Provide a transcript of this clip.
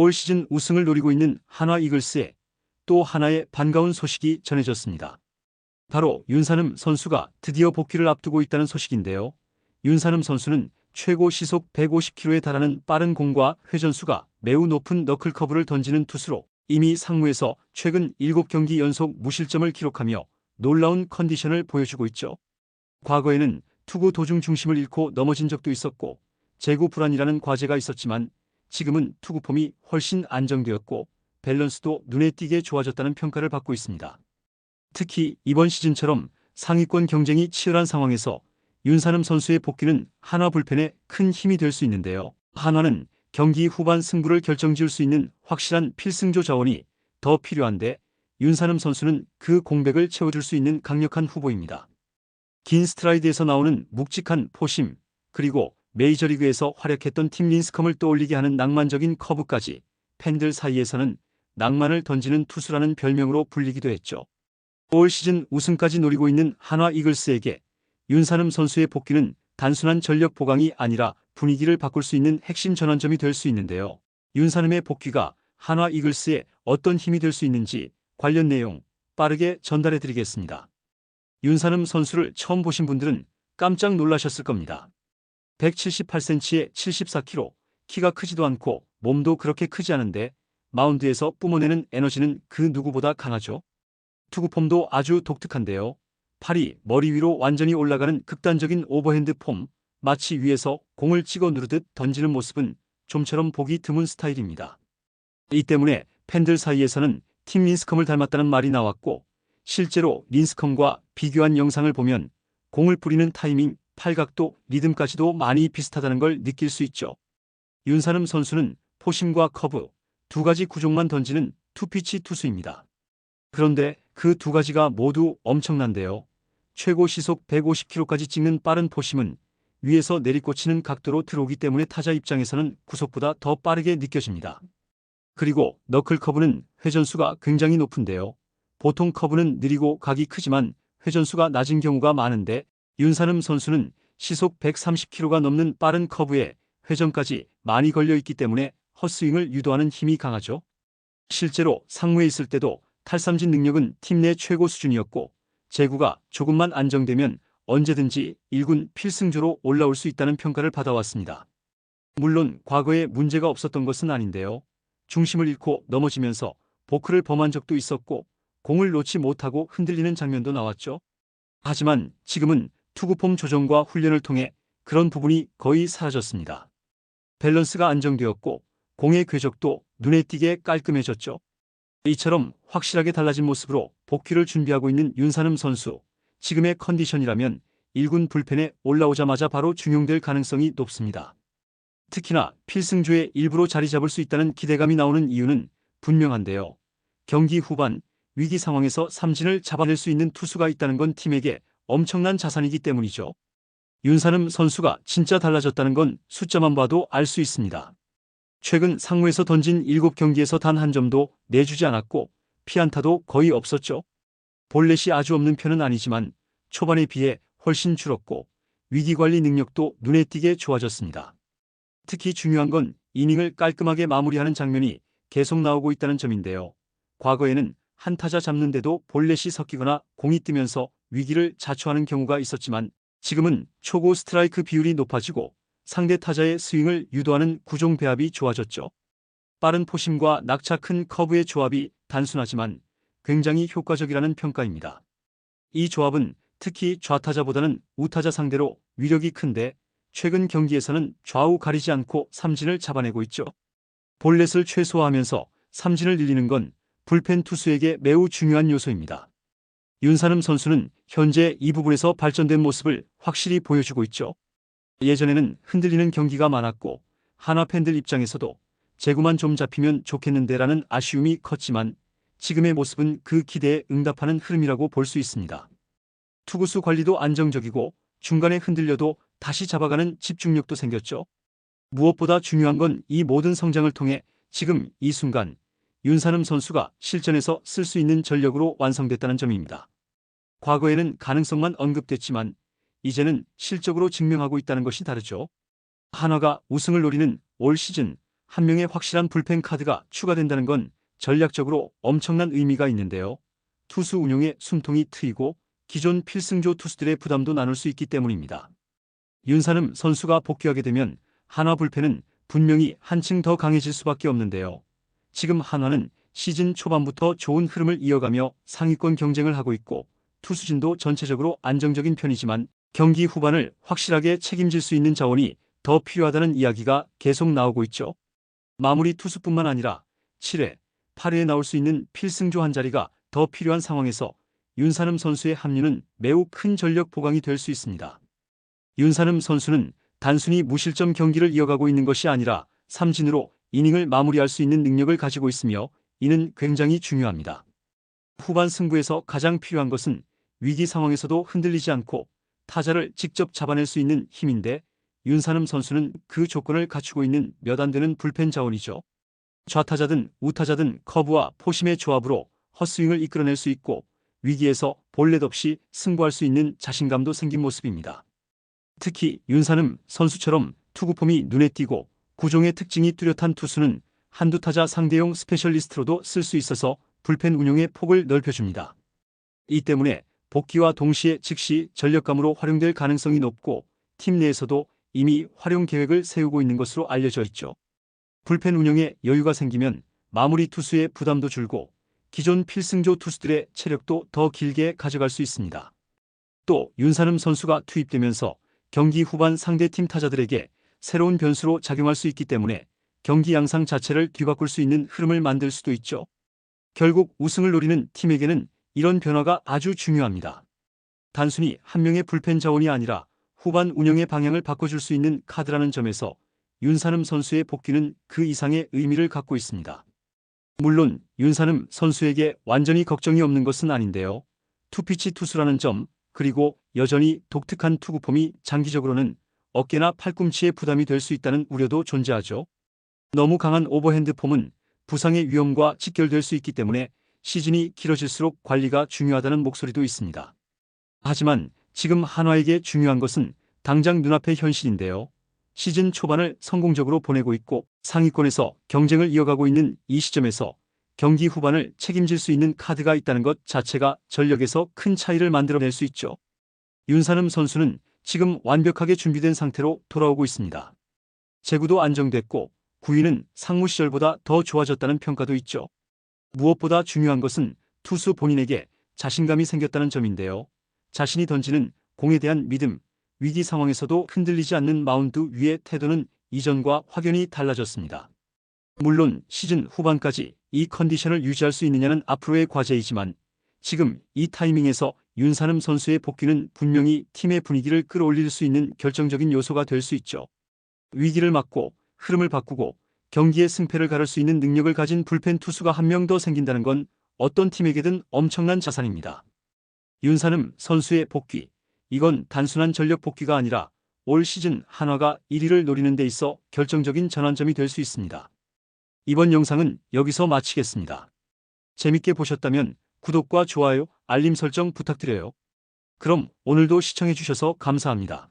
올 시즌 우승을 노리고 있는 한화 이글스에 또 하나의 반가운 소식이 전해졌습니다. 바로 윤산흠 선수가 드디어 복귀를 앞두고 있다는 소식인데요. 윤산흠 선수는 최고 시속 150km에 달하는 빠른 공과 회전수가 매우 높은 너클커브를 던지는 투수로 이미 상무에서 최근 7경기 연속 무실점을 기록하며 놀라운 컨디션을 보여주고 있죠. 과거에는 투구 도중 중심을 잃고 넘어진 적도 있었고 제구 불안이라는 과제가 있었지만 지금은 투구 폼이 훨씬 안정되었고 밸런스도 눈에 띄게 좋아졌다는 평가를 받고 있습니다. 특히 이번 시즌처럼 상위권 경쟁이 치열한 상황에서 윤산흠 선수의 복귀는 한화 불펜에 큰 힘이 될 수 있는데요. 한화는 경기 후반 승부를 결정지을 수 있는 확실한 필승조 자원이 더 필요한데 윤산흠 선수는 그 공백을 채워줄 수 있는 강력한 후보입니다. 긴 스트라이드에서 나오는 묵직한 포심, 그리고 메이저리그에서 활약했던 팀 린스컴을 떠올리게 하는 낭만적인 커브까지 팬들 사이에서는 낭만을 던지는 투수라는 별명으로 불리기도 했죠. 올 시즌 우승까지 노리고 있는 한화 이글스에게 윤산흠 선수의 복귀는 단순한 전력 보강이 아니라 분위기를 바꿀 수 있는 핵심 전환점이 될 수 있는데요. 윤산흠의 복귀가 한화 이글스에 어떤 힘이 될 수 있는지 관련 내용 빠르게 전달해 드리겠습니다. 윤산흠 선수를 처음 보신 분들은 깜짝 놀라셨을 겁니다. 178cm에 74kg, 키가 크지도 않고 몸도 그렇게 크지 않은데 마운드에서 뿜어내는 에너지는 그 누구보다 강하죠. 투구폼도 아주 독특한데요. 팔이 머리 위로 완전히 올라가는 극단적인 오버핸드 폼, 마치 위에서 공을 찍어 누르듯 던지는 모습은 좀처럼 보기 드문 스타일입니다. 이 때문에 팬들 사이에서는 팀 린스컴을 닮았다는 말이 나왔고 실제로 린스컴과 비교한 영상을 보면 공을 뿌리는 타이밍, 팔각도, 리듬까지도 많이 비슷하다는 걸 느낄 수 있죠. 윤산흠 선수는 포심과 커브, 두 가지 구종만 던지는 투피치 투수입니다. 그런데 그 두 가지가 모두 엄청난데요. 최고 시속 150km까지 찍는 빠른 포심은 위에서 내리꽂히는 각도로 들어오기 때문에 타자 입장에서는 구속보다 더 빠르게 느껴집니다. 그리고 너클 커브는 회전수가 굉장히 높은데요. 보통 커브는 느리고 각이 크지만 회전수가 낮은 경우가 많은데 윤산흠 선수는 시속 130km가 넘는 빠른 커브에 회전까지 많이 걸려 있기 때문에 헛스윙을 유도하는 힘이 강하죠. 실제로 상무에 있을 때도 탈삼진 능력은 팀 내 최고 수준이었고 제구가 조금만 안정되면 언제든지 1군 필승조로 올라올 수 있다는 평가를 받아왔습니다. 물론 과거에 문제가 없었던 것은 아닌데요. 중심을 잃고 넘어지면서 보크를 범한 적도 있었고 공을 놓지 못하고 흔들리는 장면도 나왔죠. 하지만 지금은 투구폼 조정과 훈련을 통해 그런 부분이 거의 사라졌습니다. 밸런스가 안정되었고 공의 궤적도 눈에 띄게 깔끔해졌죠. 이처럼 확실하게 달라진 모습으로 복귀를 준비하고 있는 윤산흠 선수. 지금의 컨디션이라면 1군 불펜에 올라오자마자 바로 중용될 가능성이 높습니다. 특히나 필승조의 일부로 자리 잡을 수 있다는 기대감이 나오는 이유는 분명한데요. 경기 후반 위기 상황에서 삼진을 잡아낼 수 있는 투수가 있다는 건 팀에게 엄청난 자산이기 때문이죠. 윤산흠 선수가 진짜 달라졌다는 건 숫자만 봐도 알 수 있습니다. 최근 상무에서 던진 7경기에서 단 한 점도 내주지 않았고 피안타도 거의 없었죠. 볼넷이 아주 없는 편은 아니지만 초반에 비해 훨씬 줄었고 위기관리 능력도 눈에 띄게 좋아졌습니다. 특히 중요한 건 이닝을 깔끔하게 마무리하는 장면이 계속 나오고 있다는 점인데요. 과거에는 한 타자 잡는데도 볼넷이 섞이거나 공이 뜨면서 위기를 자초하는 경우가 있었지만 지금은 초구 스트라이크 비율이 높아지고 상대 타자의 스윙을 유도하는 구종 배합이 좋아졌죠. 빠른 포심과 낙차 큰 커브의 조합이 단순하지만 굉장히 효과적이라는 평가입니다. 이 조합은 특히 좌타자보다는 우타자 상대로 위력이 큰데 최근 경기에서는 좌우 가리지 않고 삼진을 잡아내고 있죠. 볼넷을 최소화하면서 삼진을 늘리는 건 불펜 투수에게 매우 중요한 요소입니다. 윤산흠 선수는 현재 이 부분에서 발전된 모습을 확실히 보여주고 있죠. 예전에는 흔들리는 경기가 많았고 한화 팬들 입장에서도 제구만 좀 잡히면 좋겠는데라는 아쉬움이 컸지만 지금의 모습은 그 기대에 응답하는 흐름이라고 볼 수 있습니다. 투구수 관리도 안정적이고 중간에 흔들려도 다시 잡아가는 집중력도 생겼죠. 무엇보다 중요한 건 이 모든 성장을 통해 지금 이 순간 윤산흠 선수가 실전에서 쓸 수 있는 전력으로 완성됐다는 점입니다. 과거에는 가능성만 언급됐지만 이제는 실적으로 증명하고 있다는 것이 다르죠. 한화가 우승을 노리는 올 시즌 한 명의 확실한 불펜 카드가 추가된다는 건 전략적으로 엄청난 의미가 있는데요. 투수 운용에 숨통이 트이고 기존 필승조 투수들의 부담도 나눌 수 있기 때문입니다. 윤산음 선수가 복귀하게 되면 한화 불펜은 분명히 한층 더 강해질 수밖에 없는데요. 지금 한화는 시즌 초반부터 좋은 흐름을 이어가며 상위권 경쟁을 하고 있고 투수진도 전체적으로 안정적인 편이지만 경기 후반을 확실하게 책임질 수 있는 자원이 더 필요하다는 이야기가 계속 나오고 있죠. 마무리 투수뿐만 아니라 7회, 8회에 나올 수 있는 필승조 한 자리가 더 필요한 상황에서 윤산음 선수의 합류는 매우 큰 전력 보강이 될 수 있습니다. 윤산음 선수는 단순히 무실점 경기를 이어가고 있는 것이 아니라 삼진으로 이닝을 마무리할 수 있는 능력을 가지고 있으며 이는 굉장히 중요합니다. 후반 승부에서 가장 필요한 것은 위기 상황에서도 흔들리지 않고 타자를 직접 잡아낼 수 있는 힘인데 윤산음 선수는 그 조건을 갖추고 있는 몇 안 되는 불펜 자원이죠. 좌타자든 우타자든 커브와 포심의 조합으로 헛스윙을 이끌어낼 수 있고 위기에서 볼넷 없이 승부할 수 있는 자신감도 생긴 모습입니다. 특히 윤산음 선수처럼 투구폼이 눈에 띄고 구종의 특징이 뚜렷한 투수는 한두 타자 상대용 스페셜리스트로도 쓸 수 있어서 불펜 운용의 폭을 넓혀줍니다. 이 때문에 복귀와 동시에 즉시 전력감으로 활용될 가능성이 높고 팀 내에서도 이미 활용 계획을 세우고 있는 것으로 알려져 있죠. 불펜 운영에 여유가 생기면 마무리 투수의 부담도 줄고 기존 필승조 투수들의 체력도 더 길게 가져갈 수 있습니다. 또 윤산음 선수가 투입되면서 경기 후반 상대팀 타자들에게 새로운 변수로 작용할 수 있기 때문에 경기 양상 자체를 뒤바꿀 수 있는 흐름을 만들 수도 있죠. 결국 우승을 노리는 팀에게는 이런 변화가 아주 중요합니다. 단순히 한 명의 불펜 자원이 아니라 후반 운영의 방향을 바꿔줄 수 있는 카드라는 점에서 윤산음 선수의 복귀는 그 이상의 의미를 갖고 있습니다. 물론 윤산음 선수에게 완전히 걱정이 없는 것은 아닌데요. 투피치 투수라는 점, 그리고 여전히 독특한 투구폼이 장기적으로는 어깨나 팔꿈치에 부담이 될 수 있다는 우려도 존재하죠. 너무 강한 오버핸드 폼은 부상의 위험과 직결될 수 있기 때문에 시즌이 길어질수록 관리가 중요하다는 목소리도 있습니다. 하지만 지금 한화에게 중요한 것은 당장 눈앞의 현실인데요. 시즌 초반을 성공적으로 보내고 있고 상위권에서 경쟁을 이어가고 있는 이 시점에서 경기 후반을 책임질 수 있는 카드가 있다는 것 자체가 전력에서 큰 차이를 만들어낼 수 있죠. 윤산음 선수는 지금 완벽하게 준비된 상태로 돌아오고 있습니다. 제구도 안정됐고 구위는 상무 시절보다 더 좋아졌다는 평가도 있죠. 무엇보다 중요한 것은 투수 본인에게 자신감이 생겼다는 점인데요. 자신이 던지는 공에 대한 믿음, 위기 상황에서도 흔들리지 않는 마운드 위의 태도는 이전과 확연히 달라졌습니다. 물론 시즌 후반까지 이 컨디션을 유지할 수 있느냐는 앞으로의 과제이지만 지금 이 타이밍에서 윤산음 선수의 복귀는 분명히 팀의 분위기를 끌어올릴 수 있는 결정적인 요소가 될 수 있죠. 위기를 막고 흐름을 바꾸고 경기의 승패를 가를 수 있는 능력을 가진 불펜 투수가 한 명 더 생긴다는 건 어떤 팀에게든 엄청난 자산입니다. 윤산음 선수의 복귀, 이건 단순한 전력 복귀가 아니라 올 시즌 한화가 1위를 노리는 데 있어 결정적인 전환점이 될 수 있습니다. 이번 영상은 여기서 마치겠습니다. 재밌게 보셨다면 구독과 좋아요, 알림 설정 부탁드려요. 그럼 오늘도 시청해주셔서 감사합니다.